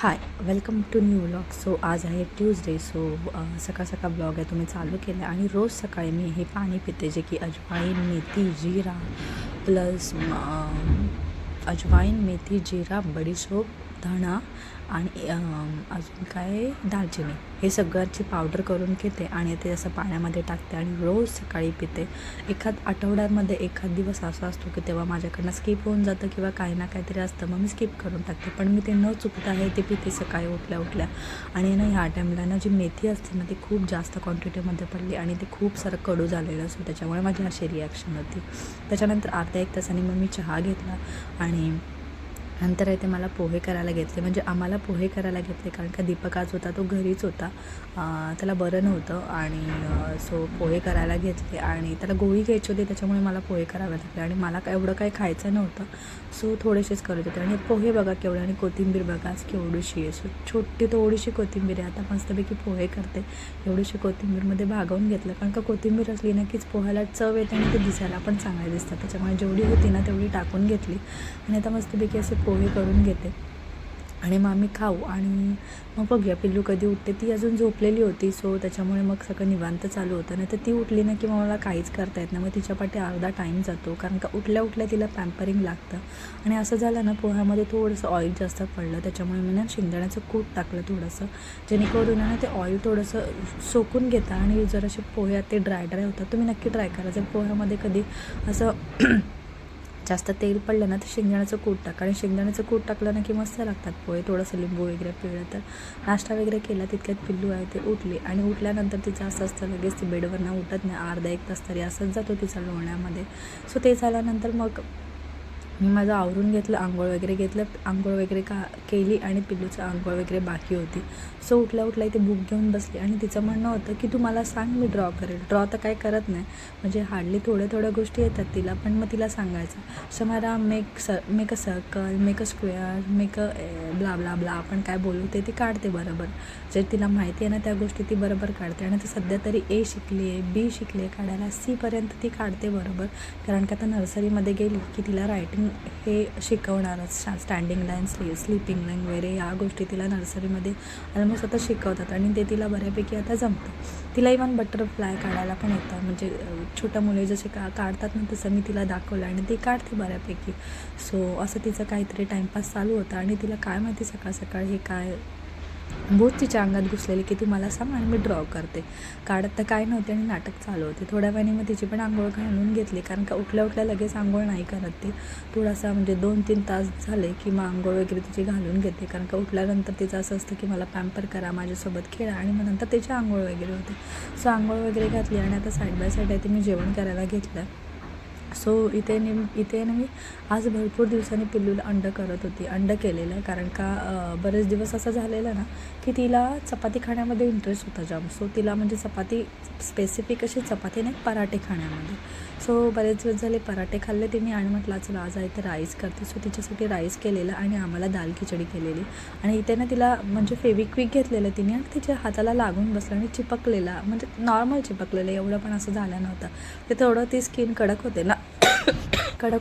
High, welcome to new vlog. So आज आहे Tuesday. So सकाळ सकाळ ब्लॉग आहे तो मी चालू केला आणि रोज सकाळी मी हे पाणी पिते, जे की अजवाईन, मेथी, जिरा प्लस अजवाईन, मेथी, जिरा, बडीशोप, धणा आणि अजून काय दालचिनी, हे सगळ्याची पावडर करून घेते आणि ते असं पाण्यामध्ये टाकते आणि रोज सकाळी पिते. आठवड्यामध्ये एखाद दिवस असा असतो की तेव्हा माझ्याकडनं स्किप होऊन जातं किंवा काही ना काहीतरी असतं, मग मी स्किप करून टाकते. पण मी ते न चुकता आहे ते पिते सकाळी उठल्या आणि ना ह्या टाईमला ना जी मेथी असते ना ती खूप जास्त क्वांटिटीमध्ये पडली आणि ते खूप सारं कडू झालेलं असतं, त्याच्यामुळे माझी अशी रिॲक्शन होती. त्याच्यानंतर अर्धा एक तासाने मग मी चहा घेतला आणि नंतर आहे ते मला पोहे करायला घेतले. म्हणजे आम्हाला पोहे करायला घेतले कारण का दीपक आज होता, तो घरीच होता, त्याला बरं नव्हतं आणि सो पोहे करायला घेतले आणि त्याला गोळी घ्यायची होती, त्याच्यामुळे मला पोहे करावे लागले आणि मला एवढं काही खायचं नव्हतं. सो थोडेसेच करत होते आणि पोहे बघा केवढे आणि कोथिंबीर बघा आज केवढीशी आहे. सो छोटी थोडीशी कोथिंबीर आहे. आता मस्तपैकी पोहे करते. एवढीशी कोथिंबीरमध्ये भागवून घेतलं कारण का कोथिंबीर असली ना कीच पोह्याला चव येते आणि ते दिसायला पण चांगले दिसतात, त्याच्यामुळे जेवढी होती ना तेवढी टाकून घेतली आणि आता मस्तपैकी असे पोहे करून घेते आणि मग आम्ही खाऊ आणि मग बघूया पिल्लू कधी उठते. ती अजून झोपलेली होती, सो त्याच्यामुळे मग सगळं निवांत चालू होतं. नाही तर ती उठली ना की मग मला काहीच करता येत नाही, मग तिच्यापाठी अर्धा टाईम जातो कारण का उठल्या तिला पॅम्परिंग लागतं. आणि असं झालं ना पोह्यामध्ये थोडंसं ऑइल जास्त पडलं, त्याच्यामुळे मी ना शेंगदाण्याचं कूट टाकलं थोडंसं, जेणेकरून ना ते ऑइल थोडंसं सोकून घेतं आणि जरासे पोहे ते ड्राय होतात. तुम्ही नक्की ट्राय करा. जर पोह्यामध्ये कधी असं जास्त तेल पडलं ना तर शेंगदाण्याचं कूट टाका आणि शेंगदाण्याचं कूट टाकलं ना की मस्त लागतात पोहे. थोडंसं लिंबू वगैरे पिळलं तर. नाश्ता वगैरे केला, तितक्यात पिल्लू आहे ते उठली आणि उठल्यानंतर तिचं असं असतं लगेच ती बेडवरनं उठत नाही, अर्धा एक तास तरी असंच जातो तिचा लोळण्यामध्ये. सो ते झाल्यानंतर मग मी माझं आवरून घेतलं, आंघोळ वगैरे केली आणि पिल्लूचं आंघोळ वगैरे बाकी होती. सो उठल्या इथे बुक घेऊन बसली आणि तिचं म्हणणं होतं की तू मला सांग, मी ड्रॉ करेल. ड्रॉ तर काय करत नाही, म्हणजे हार्डली थोड्या गोष्टी येतात तिला, पण मग तिला सांगायचं शमारा make a circle, make a square, make a blah blah blah, आपण काय बोलू ते ती काढते बरोबर. जे तिला माहिती आहे ना त्या गोष्टी ती बरोबर काढते आणि ती सध्या तरी ए शिकली आहे, बी शिकली आहे काढायला, सीपर्यंत ती काढते बरोबर. कारण का आता नर्सरीमध्ये गेली की तिला रायटिंग हे शिकवणारच, स्टँडिंग लाईन, स्लीपिंग लाईन वगैरे या गोष्टी तिला नर्सरीमध्ये ऑलमोस्ट आता शिकवतात आणि ते तिला बऱ्यापैकी आता जमतं. तिला इव्हन बटरफ्लाय काढायला पण येतं, म्हणजे छोट्या मुले जसे काढतात ना तसं मी तिला दाखवलं आणि ती काढते बऱ्यापैकी. सो असं तिचं काहीतरी टाईमपास चालू होता आणि तिला काय माहिती सकाळ हे काय भूत तिच्या अंगात घुसलेली की तू मला सांग आणि मी ड्रॉ करते. काढत तर काय नव्हते आणि नाटक चालू होते. थोड्या वेळाने मग तिची पण आंघोळ घालून घेतली कारण का उठल्या लगेच आंघोळ नाही करत ती. थोडासा म्हणजे 2-3 तास झाले की मग आंघोळ वगैरे तिची घालून घेते, कारण का उठल्यानंतर तिचं असं असतं की मला पॅम्पर करा, माझ्यासोबत खेळा आणि मग नंतर तिची आंघोळ वगैरे होते. सो आंघोळ वगैरे घातली आणि आता साईड बाय साईड आहे ते मी जेवण करायला घेतलं. सो इथे ना मी आज भरपूर दिवसांनी पिल्लूला अंडं करत होती. अंडं केलेलं कारण का बरेच दिवस असं झालेलं ना की तिला चपाती खाण्यामध्ये इंटरेस्ट होता जाम. सो तिला म्हणजे चपाती, स्पेसिफिक अशी चपाती नाही, पराठे खाण्यामध्ये. सो बरेच दिवस झाले पराठे खाल्ले तिने आणि म्हटलं चला आज आहे तर राईस करते. सो तिच्यासाठी राईस केलेलं आणि आम्हाला दाल खिचडी केलेली आणि इथे ना तिला म्हणजे फेविक्विक घेतलेलं तिने आणि तिच्या हाताला लागून बसलं आणि चिपकलेला, म्हणजे नॉर्मल चिपकलेलं, एवढं पण असं झालं नव्हतं. ते थोडं ती स्किन कडक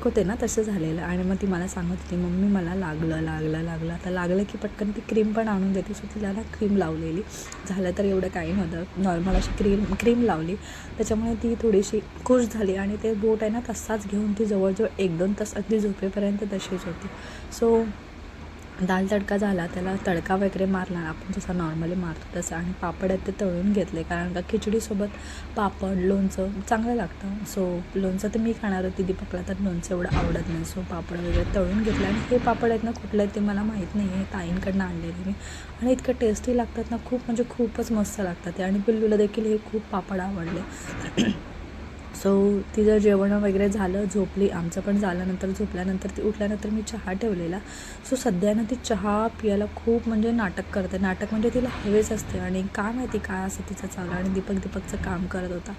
होते ना तसं झालेलं आणि मग ती मला सांगत होती मम्मी मला लागलं. आता लागलं की पटकन ती क्रीम पण आणून देते. सो तिला ना क्रीम लावलेली, झालं तर एवढं काही नव्हतं, नॉर्मल अशी क्रीम लावली, त्याच्यामुळे ती थोडीशी खुश झाली आणि ते बोट आहे ना तसाच घेऊन ती जवळजवळ 1-2 तास अगदी झोपेपर्यंत तशीच होती. सो दाल तडका झाला, त्याला तडका वगैरे मारला आपण जसा नॉर्मली मारतो तसं, आणि पापड आहेत ते तळून घेतले कारण का खिचडीसोबत पापड, लोणचं चांगलं लागतं. सो लोणचं तर मी खाणार होती, दीपकला तर लोणचं एवढं आवडत नाही. सो पापड वगैरे तळून घेतलं आणि हे पापड आहेत ना कुठले आहेत ते मला माहीत नाही आहे, ताईंकडनं आणलेले मी, आणि इतकं टेस्टी लागतात ना, खूप म्हणजे खूपच मस्त लागतात ते, आणि पिल्लूला देखील हे खूप पापड आवडले. सो तिचं जेवण वगैरे झालं, झोपली, आमचं पण झालं. नंतर झोपल्यानंतर ती उठल्यानंतर मी चहा ठेवलेला. सो सध्या ना ती चहा पियाला खूप म्हणजे नाटक करते. नाटक म्हणजे तिला हवेच असते आणि काय माहिती काय असं तिचं चालू, आणि दीपकचं काम करत होता.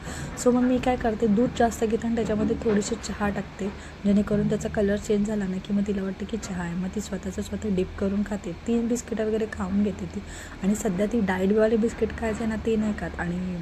सो मग मी काय करते, दूध जास्त घेते आणि त्याच्यामध्ये थोडीशी चहा टाकते, जेणेकरून त्याचा कलर चेंज झाला ना की मग तिला वाटतं की चहा आहे, मग ती स्वतः डिप करून खाते. 3 बिस्किटं वगैरे खाऊन घेते ती, आणि सध्या ती डाएटवाले बिस्किट खायचे ना ते नाही खात, आणि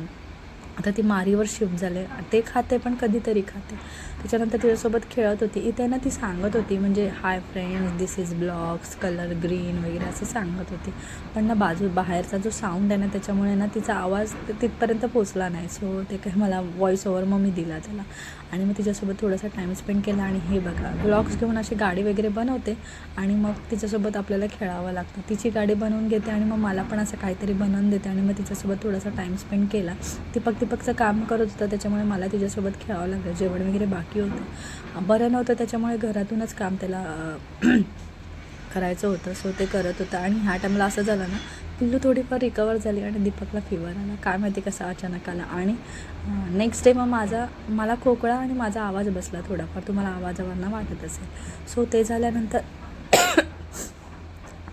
आता ती मारीवर शिफ्ट झाले, ते खाते पण कधीतरी खाते. त्याच्यानंतर तिच्यासोबत खेळत होती. इथे ना ती सांगत होती म्हणजे hi friends, this is blogs, colour green वगैरे असं सांगत होती. पण ना बाहेरचा जो साऊंड आहे ना त्याच्यामुळे ना तिचा आवाज तिथपर्यंत पोचला नाही. सो ते काही मला व्हॉइस ओव्हर मग मी दिला त्याला आणि मग तिच्यासोबत थोडासा टाईम स्पेंड केला. आणि हे बघा ब्लॉग्स घेऊन अशी गाडी वगैरे बनवते आणि मग तिच्यासोबत आपल्याला खेळावं लागतं. तिची गाडी बनवून घेते आणि मग मला पण असं काहीतरी बनवून देते आणि मग तिच्यासोबत थोडासा टाईम स्पेंड केला. दीपकचं काम करत होतं त्याच्यामुळे मला तिच्यासोबत खेळावं लागलं. जेवण वगैरे बाकी होतं, बरं नव्हतं त्याच्यामुळे घरातूनच काम त्याला करायचं होतं. सो ते करत होतं आणि ह्या टाईमला असं झालं ना पिल्लू थोडीफार रिकवर झाली आणि दीपकला फीवर आला. काय माहिती कसा अचानक आला. आणि नेक्स्ट डे मग मला खोकळा आणि माझा आवाज बसला थोडाफार, तुम्हाला आवाजावरनं वाटत असेल. सो ते झाल्यानंतर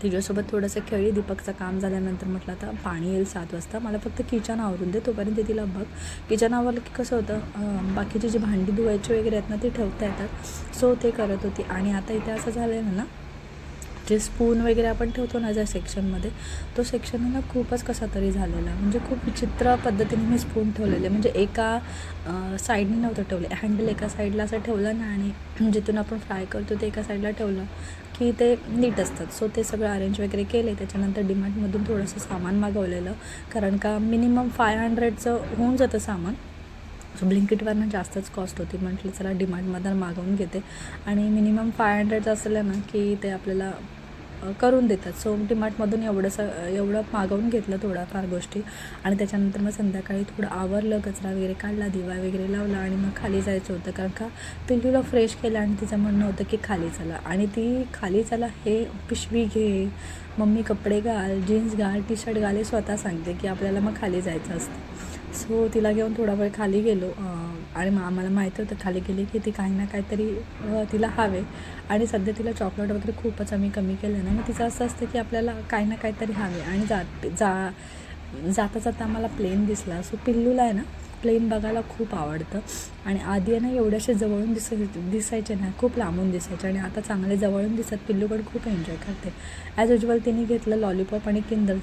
तिच्यासोबत थोडंसं खेळली. दीपकचं काम झाल्यानंतर म्हटलं आता पाणी येईल 7 वाजता, मला फक्त किचन आवरून दे, तोपर्यंत तिला बघ. किचन आवरलं की कसं होतं बाकीची जी भांडी धुवायची वगैरे आहेत ना ती ठेवता येतात. सो ते करत होती. आणि आता इथे असं झालं ना जे स्पून वगैरे आपण ठेवतो ना ज्या सेक्शनमध्ये, तो सेक्शन ना खूपच कसा तरी झालेला. म्हणजे खूप विचित्र पद्धतीने मी स्पून ठेवलेले, म्हणजे एका साईडने नव्हतं ठेवले. हँडल एका साईडला असं ठेवलं ना आणि जिथून आपण फ्राय करतो ते एका साईडला ठेवलं की ते नीट असतात. सो ते सगळं अरेंज वगैरे केले. त्याच्यानंतर डीमार्टमधून थोडंसं सामान मागवलेलं, कारण का मिनिमम 500चं होऊन जातं सामान. सो ब्लिंकिटवरनं जास्तच कॉस्ट होती. म्हटलं चला डीमार्टमधून मागवून घेते आणि मिनिमम 500चं असलं ना की ते आपल्याला करून देतात. सो डीमार्टमधून एवढं मागवून घेतलं थोड्याफार गोष्टी. आणि त्याच्यानंतर मग संध्याकाळी थोडं आवरलं, कचरा वगैरे काढला, दिवा वगैरे लावला आणि मग खाली जायचं होतं, कारण का पिल्लूला फ्रेश केलं आणि तिचं म्हणणं होतं की खाली चला. आणि ती खाली चला हे पिशवी घे, मम्मी कपडे घाल, जीन्स घाल, टी शर्ट घाल, हे स्वतः सांगते की आपल्याला मग खाली जायचं असतं. सो तिला घेऊन थोडा वेळ खाली गेलो आणि मग आम्हाला माहिती होतं खाली गेली की ती काही ना काहीतरी तिला हवे. आणि सध्या तिला चॉकलेट वगैरे खूपच आम्ही कमी केलं ना, मग तिचं असं असतं की आपल्याला काही ना काहीतरी हवे. आणि जाता जाता आम्हाला प्लेन दिसला. सो पिल्लूला आहे ना प्लेन बघायला खूप आवडतं. आणि आधी आहे ना एवढ्याशे जवळून दिसायचे ना, खूप लांबून दिसायचे आणि आता चांगले जवळून दिसत. पिल्लू पण खूप एन्जॉय करते. ॲज युजल तिने घेतलं लॉलीपॉप आणि किंडर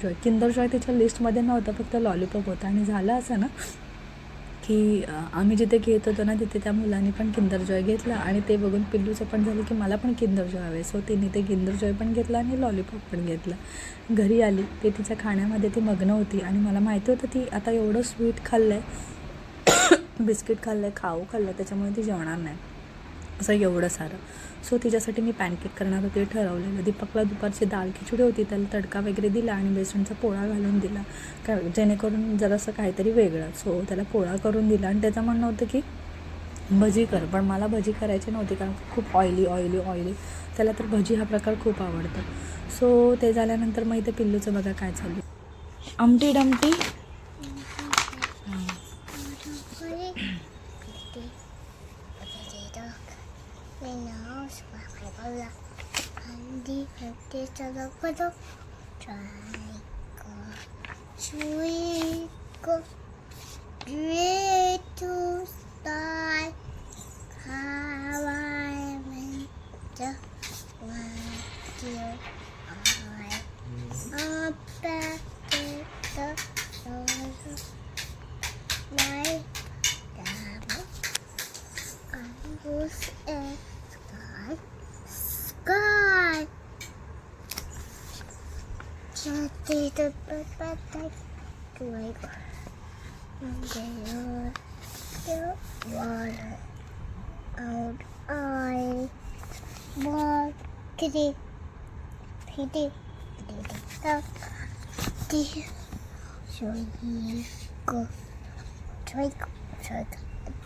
जॉय तिच्या लिस्टमध्ये नव्हतं, फक्त लॉलीपॉप होतं. आणि झालं असं ना की आम्ही जिथे घेत होतो ना तिथे त्या मुलांनी पण किंडर जॉय घेतला आणि ते बघून पिल्लूचं पण झालं की मला पण किंडर जॉय हवे. सो तिने ते किंडर जॉय पण घेतला आणि लॉलीपॉप पण घेतला. घरी आली ते तिच्या खाण्यामध्ये ती मग्न होती आणि मला माहिती होतं ती आता एवढं स्वीट खाल्लं आहे, बिस्किट खाल्लं आहे, खाऊ खाल्लं, त्याच्यामुळे ती जेवणार नाही असं एवढं सारं. सो तिच्यासाठी मी पॅनकेक करणार होते ठरवलेलं. दीपकला दुपारची दाल खिचडी होती, त्याला तडका वगैरे दिला आणि बेसनचा पोळा घालून दिला, जेणेकरून जरासं काहीतरी वेगळं. सो त्याला पोळा करून दिला आणि त्याचं म्हणणं होतं की भजी कर, पण मला भजी करायची नव्हती कारण खूप ऑइली. त्याला तर भजी हा प्रकार खूप आवडतो. सो ते झाल्यानंतर मग इथे पिल्लूचं बघा काय चालू. आमटी Dumpty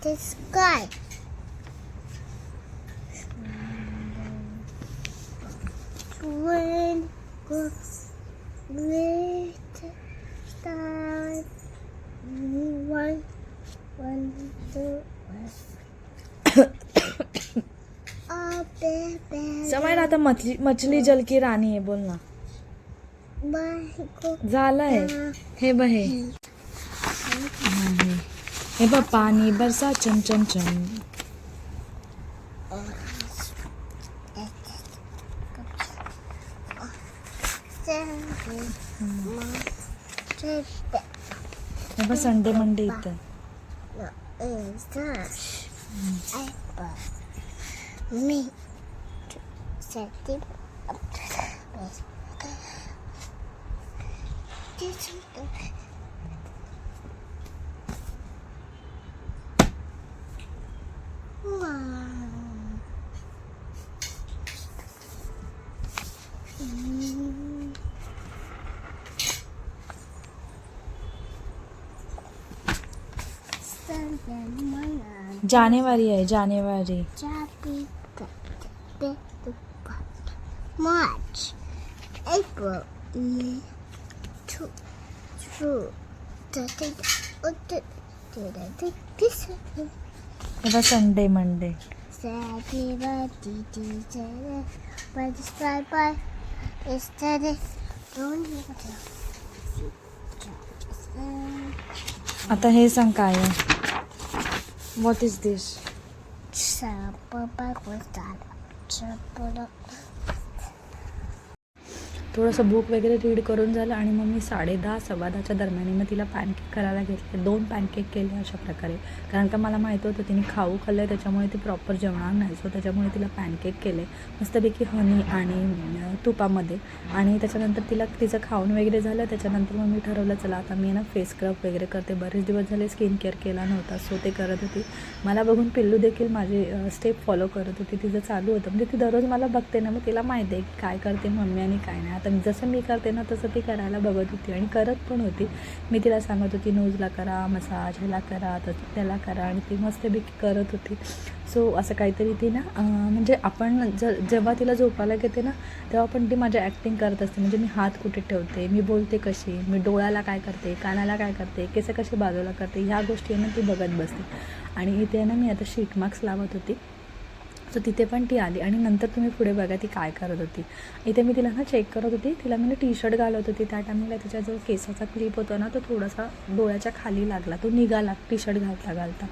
the sky. Twinkle, little star, one, two, समय ना आता मछली जल की राणी आहे, बोल ना. झालंय हे बहे हे बघ पाणी बरसा चम चम चम. हे बघ संडे मंडे इथं. apple. Me. Set it up. This is the जानेवारी आहे, जानेवारी. March, April, May, June, तेव्हा संडे, मंडे. आता हे सांग काय आहे? व्हॉट इज दिस? थोडंसं बुक वगैरे रीड करून झालं आणि मग मी 10:30 सव्वा 10च्या दरम्यान मग तिला पॅनकेक करायला घेतले. 2 पॅनकेक केले अशा प्रकारे, कारण का मला माहीत होतं तिने खाऊ खाल्लं आहे, त्याच्यामुळे ती प्रॉपर जेवणार नाही. सो त्याच्यामुळे तिला पॅनकेक केले मस्तपैकी हनी आणि तुपामध्ये. आणि त्याच्यानंतर तिला तिचं खाऊन वगैरे झालं. त्याच्यानंतर मग मी ठरवलं चला आता मी ना फेस स्क्रब वगैरे करते. बरेच दिवस झाले स्किन केअर केला नव्हता, सो ते करत होती. मला बघून पिल्लू देखील माझे स्टेप फॉलो करत होती. तिचं चालू होतं, म्हणजे ती दररोज मला बघते ना, मग तिला माहिती आहे की काय करते मम्मी आणि काय नाही. आता जसं मी करते ना तसं ती करायला बघत होती आणि करत पण होती. मी तिला सांगत होती नोजला करा मसाज, ह्याला करा तर त्याला करा, आणि ती मस्तपैकी करत होती. सो असं काहीतरी ती ना म्हणजे आपण जेव्हा तिला झोपायला घेते ना तेव्हा पण ती माझ्या ॲक्टिंग करत असते. म्हणजे मी हात कुठे ठेवते, मी बोलते कशी, मी डोळ्याला काय करते, कानाला काय करते, केस कशी बाजूला करते, ह्या गोष्टी ना ती बघत बसते. आणि इथे ना मी आता शीट मार्क्स लावत होती, सो तिथे पण ती आली. आणि नंतर तुम्ही पुढे बघा ती काय करत होती. इथे मी तिला ना चेक करत होती. तिला मी टी शर्ट घालत होती. त्या टायमिंगला तिच्या जो केसाचा क्लिप होता ना तो थोडासा डोळ्याच्या खाली लागला, तो निघाला टी शर्ट घालता.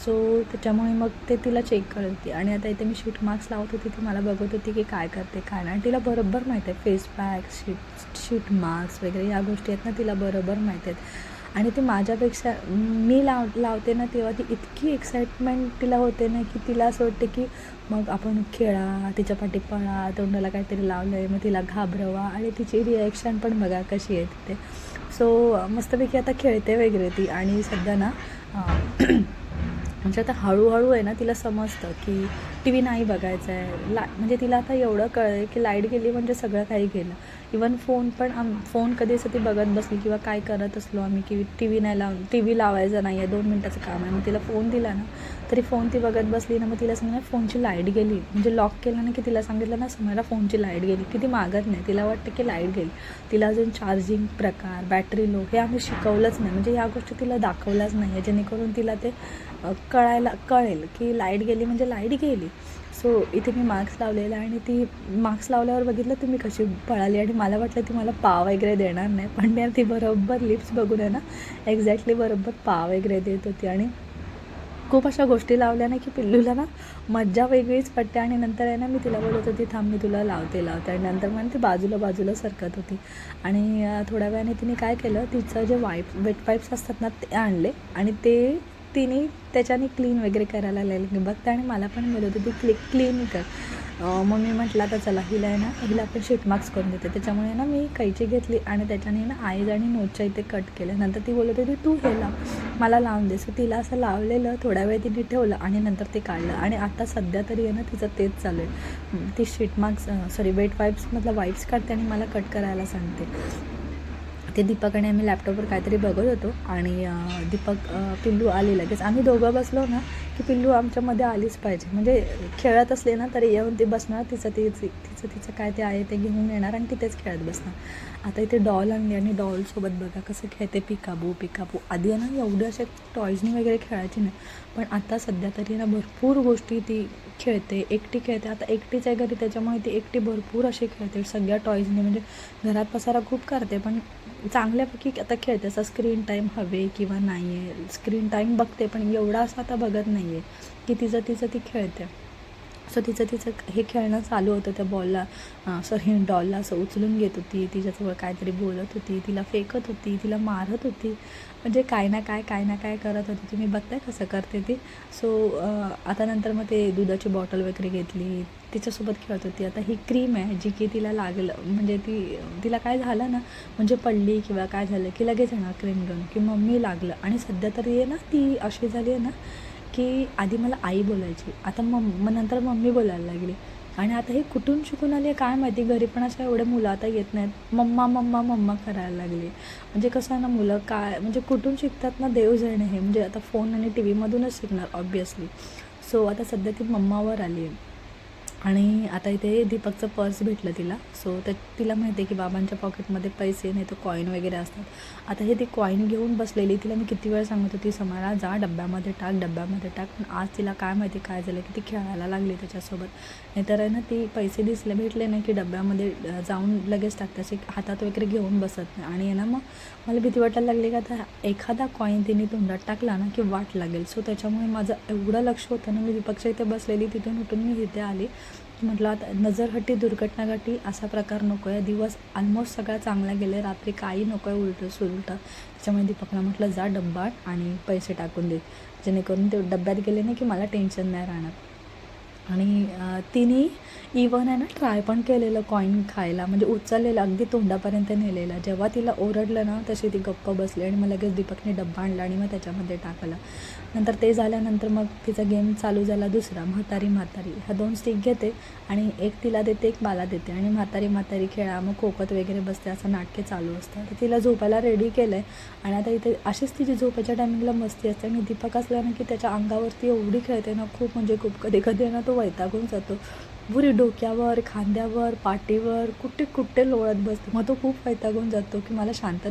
सो त्याच्यामुळे मग ते तिला चेक करत होती. आणि आता इथे मी शीट मार्क्स लावत होती. ती मला बघत होती की काय करते काय नाही. आणि तिला बरोबर माहीत आहे फेस पॅक, शीट मार्क्स वगैरे ह्या गोष्टी आहेत ना तिला बरोबर माहीत आहेत. आणि ती माझ्यापेक्षा मी लावते ना तेव्हा ती इतकी एक्साइटमेंट तिला होते ना की तिला असं वाटते की मग आपण खेळा, तिच्या पाठी पळा, तोंडाला काहीतरी लावलं आहे मग तिला घाबरवा, आणि तिची रिॲक्शन पण बघा कशी आहे तिथे. सो मस्तपैकी आता खेळते वगैरे ती. आणि सध्या ना म्हणजे आता हळूहळू आहे ना तिला समजतं की टी व्ही नाही बघायचं आहे. म्हणजे तिला आता एवढं कळलं आहे की लाईट गेली म्हणजे सगळं काही गेलं. इवन फोन पण फोन कधी असं ती बघत बसली किंवा काय करत असलो आम्ही की टी व्ही लावायचं नाही आहे, 2 मिनटाचं काम आहे, मग तिला फोन दिला ना तरी फोन ती बघत बसली ना, मग तिला सांगितलं फोनची लाईट गेली, म्हणजे लॉक केलं ना की तिला सांगितलं ना समजा फोनची लाईट गेली की ती मागत नाही. तिला वाटतं की लाईट गेली. तिला अजून चार्जिंग प्रकार, बॅटरी लो हे आम्ही शिकवलंच नाही, म्हणजे ह्या गोष्टी तिला दाखवल्याच नाही आहे, जेणेकरून तिला ते कळेल की लाईट गेली म्हणजे लाईट गेली. सो इथे मी मार्क्स लावलेला आणि ती मार्क्स लावल्यावर बघितलं तुम्ही कशी पळाली. आणि मला वाटलं ती मला पाव वगैरे देणार नाही, पण यार ती बरोबर लिप्स बघून आहे ना एक्झॅक्टली बरोबर पाव वगैरे देत होती. आणि खूप अशा गोष्टी लावल्या ना की पिल्लूला ना मज्जा वेगळीच पडते. आणि नंतर आहे ना मी तिला बोलत होती थांब मी तुला लावते. आणि नंतर मग ती बाजूला सरकत होती. आणि थोड्या वेळाने तिने काय केलं, तिचं जे वेट पाईप्स असतात ना ते आणले आणि ते तिने त्याच्याने क्लीन वगैरे करायला लागली बघते. आणि मला पण बोलत होती क्लीन कर. मग मी म्हटलं आता चला हिला आहे ना हिला आपण शीट मार्क्स करून देते. त्याच्यामुळे ना मी कैची घेतली आणि त्याच्याने ना आईज आणि नोटच्या इथे कट केलं. नंतर ती बोलत होती तू हे लाव, मला लावून दे. सो तिला असं लावलेलं, थोड्या वेळ तिने ठेवलं आणि नंतर ते काढलं. आणि आता सध्या तरी आहे ना तिचं तेच चालू आहे. ती शीट मार्क्स वेट वाईप्समधला वाईप्स काढते आणि मला कट करायला सांगते. ते दीपक आणि आम्ही लॅपटॉपवर काहीतरी बघत होतो आणि पिल्लू आली लगेच. आम्ही दोघं बसलो ना की पिल्लू आमच्यामध्ये आलीच पाहिजे, म्हणजे खेळत असले ना तरी येऊन ती बसणार, तिचं काय ते आहे ते घेऊन येणार आणि तिथेच खेळत बसणार. आता इथे डॉल आणली आणि डॉलसोबत बघा कसं खेळते, पिकाबू. आधी आहे ना एवढे असे टॉयजनी वगैरे खेळायची नाही, पण आता सध्या तरी ना भरपूर गोष्टी ती खेळते, एकटी खेळते. आता एकटीच आहे घरी त्याच्यामुळे ती एकटी भरपूर अशी खेळते सगळ्या टॉयजनी. म्हणजे घरात पसारा खूप करते पण चांगल्यापैकी आता खेळते. असा स्क्रीन टाईम हवे किंवा नाही आहे, स्क्रीन टाईम बघते पण एवढा असा आता बघत नाही आहे की तिचं ती खेळते. सो तिचं हे खेळणं चालू होतं त्या बॉलला, सॉरी डॉलला असं उचलून घेत होती, तिच्याजवळ काहीतरी बोलत होती, तिला फेकत होती, तिला मारत होती, म्हणजे काय ना काय करत होती. तुम्ही बघताय कसं करते ती. सो आता नंतर मग ते दुधाची बॉटल वगैरे घेतली, तिच्यासोबत खेळत होती. आता ही क्रीम आहे जी की तिला लागलं, म्हणजे तिला काय झालं ना, म्हणजे पडली किंवा काय झालं की लगेच येणार क्रीम घेऊन की मम्मी लागलं. आणि सध्या तरी आहे ना ती अशी झाली आहे ना की आधी मला आई बोलायची, आता मग नंतर मम्मी बोलायला लागली. आणि आता हे कुठून शिकून आली आहे काय माहिती, घरी पण अशा एवढे मुलं आता येत नाहीत, मम्मा मम्मा मम्मा करायला लागली. म्हणजे कसं आहे ना, मुलं काय म्हणजे कुठून शिकतात ना देव जाणे, हे म्हणजे आता फोन आणि टी व्हीमधूनच शिकणार ऑब्वियसली. सो आता सध्या ती मम्मावर आली आहे. आणि आता इथे दीपकचं पर्स भेटलं तिला. सो तिला माहिती आहे की बाबांच्या पॉकेटमध्ये पैसे नाही तर कॉईन वगैरे असतात. आता हे ती कॉईन घेऊन बसलेली. तिला मी किती वेळ सांगत होती समाला जा डब्यामध्ये टाक, पण आज तिला काय माहिती काय झालं की ती खेळायला लागली त्याच्यासोबत. नाहीतर आहे ना ती पैसे भेटले नाही की डब्यामध्ये जाऊन लगेच टाकते, असे हातात वगैरे घेऊन बसत नाही. आणि आहे ना मग मला भीती वाटायला लागली का आता एखादा कॉईन तिने तोंडात टाकला ना की वाट लागेल. सो त्याच्यामुळे माझं एवढं लक्ष होतं ना, मी दीपकच्या इथे बसलेली, तिथून उठून मी इथे आली. म्हटलं आता नजरहटी दुर्घटना घटी असा प्रकार नको आहे. दिवस ऑलमोस्ट सगळा चांगला गेले, रात्री काही नको आहे उलटं सुलटं. त्याच्यामुळे दीपकला म्हटलं जा डब्यात आणि पैसे टाकून दे, जेणेकरून ते डब्यात गेले नाही की मला टेन्शन नाही राहणार. आणि तिने इवन आहे ना ट्राय पण केलेलं कॉईन खायला, म्हणजे उचललेलं अगदी तोंडापर्यंत नेलेलं. जेव्हा तिला ओरडलं ना तशी ती गप्प बसली आणि मग लगेच दीपकने डब्बा आणला आणि मग त्याच्यामध्ये टाकलं. नंतर ते झाल्यानंतर मग तिचा गेम चालू झाला दुसरा, म्हातारी. ह्या 2 स्टिक घेते आणि एक तिला देते एक मला देते आणि म्हातारी खेळा, मग खोकत वगैरे बसते, असं नाटके चालू असतात. तर तिला झोपायला रेडी केलं आहे. आणि आता इथे अशीच तिची झोपायच्या टायमिंगला मस्ती असते. आणि दीपक असला ना की त्याच्या अंगावरती एवढी खेळते ना, खूप म्हणजे खूप. कधी ना तो वैतागून जातो, पुरी डोक्यावर, खांद्यावर, पाठीवर, कुठे लोळत बसते. मग तो खूप वैतागून जातो की मला शांतता